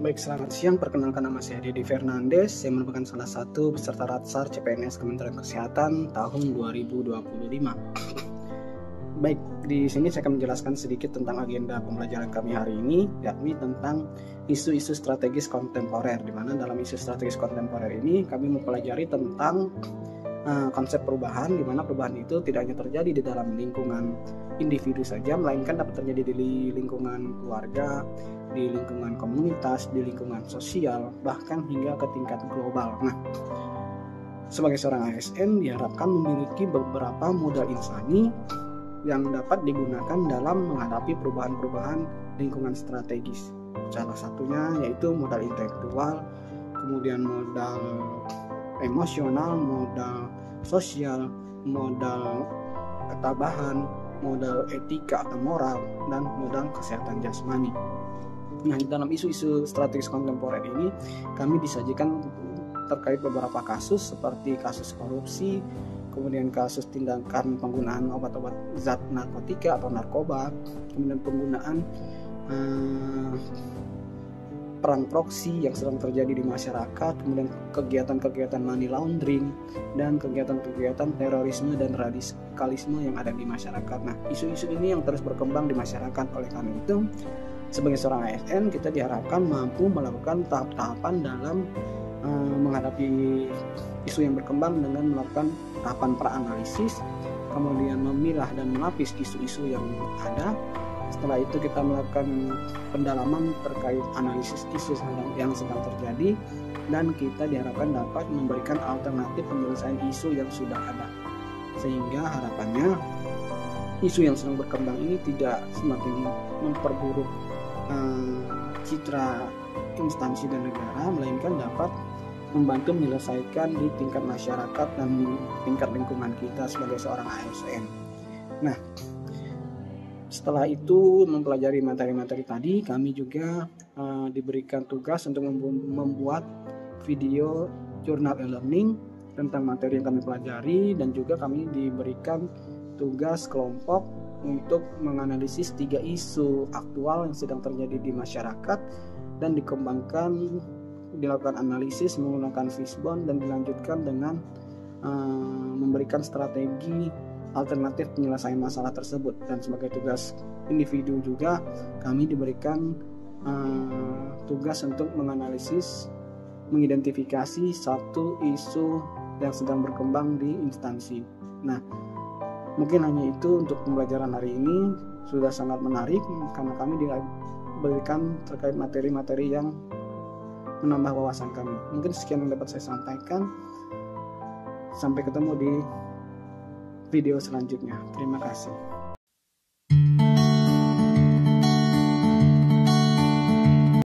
Baik, selamat siang. Perkenalkan, nama saya Dedi Fernandes. Saya merupakan salah satu peserta Ratsar CPNS Kementerian Kesehatan tahun 2025. Baik, di sini saya akan menjelaskan sedikit tentang agenda pembelajaran kami hari ini, yakni tentang isu-isu strategis kontemporer, di mana dalam isu strategis kontemporer ini kami mempelajari tentang konsep perubahan, di mana perubahan itu tidak hanya terjadi di dalam lingkungan individu saja, melainkan dapat terjadi di lingkungan keluarga, di lingkungan komunitas, di lingkungan sosial, bahkan hingga ke tingkat global. Nah, sebagai seorang ASN diharapkan memiliki beberapa modal insani yang dapat digunakan dalam menghadapi perubahan-perubahan lingkungan strategis. Salah satunya yaitu modal intelektual, kemudian modal emosional, modal sosial, modal ketabahan, modal etika atau moral, dan modal kesehatan jasmani. Nah, dalam isu-isu strategis kontemporer ini kami disajikan terkait beberapa kasus seperti kasus korupsi, kemudian kasus tindakan penggunaan obat-obat zat narkotika atau narkoba, kemudian penggunaan perang proksi yang sedang terjadi di masyarakat, kemudian kegiatan-kegiatan money laundering, dan kegiatan-kegiatan terorisme dan radikalisme yang ada di masyarakat. Nah, isu-isu ini yang terus berkembang di masyarakat. Oleh karena itu, sebagai seorang ASN, kita diharapkan mampu melakukan tahap-tahapan dalam menghadapi isu yang berkembang dengan melakukan tahapan praanalisis, kemudian memilah dan melapis isu-isu yang ada. Setelah itu kita melakukan pendalaman terkait analisis isu yang sedang terjadi, dan kita diharapkan dapat memberikan alternatif penyelesaian isu yang sudah ada, sehingga harapannya isu yang sedang berkembang ini tidak semakin memperburuk citra instansi dan negara, melainkan dapat membantu menyelesaikan di tingkat masyarakat dan tingkat lingkungan kita sebagai seorang ASN. Nah, setelah itu mempelajari materi-materi tadi, kami juga diberikan tugas untuk membuat video jurnal e-learning tentang materi yang kami pelajari, dan juga kami diberikan tugas kelompok untuk menganalisis 3 isu aktual yang sedang terjadi di masyarakat dan dilakukan analisis menggunakan fishbone dan dilanjutkan dengan memberikan strategi alternatif penyelesaian masalah tersebut. Dan sebagai tugas individu juga kami diberikan tugas untuk menganalisis, mengidentifikasi satu isu yang sedang berkembang di instansi. Nah, mungkin hanya itu untuk pembelajaran hari ini. Sudah sangat menarik karena kami diberikan terkait materi-materi yang menambah wawasan kami. Mungkin sekian yang dapat saya sampaikan. Sampai ketemu di video selanjutnya. Terima kasih.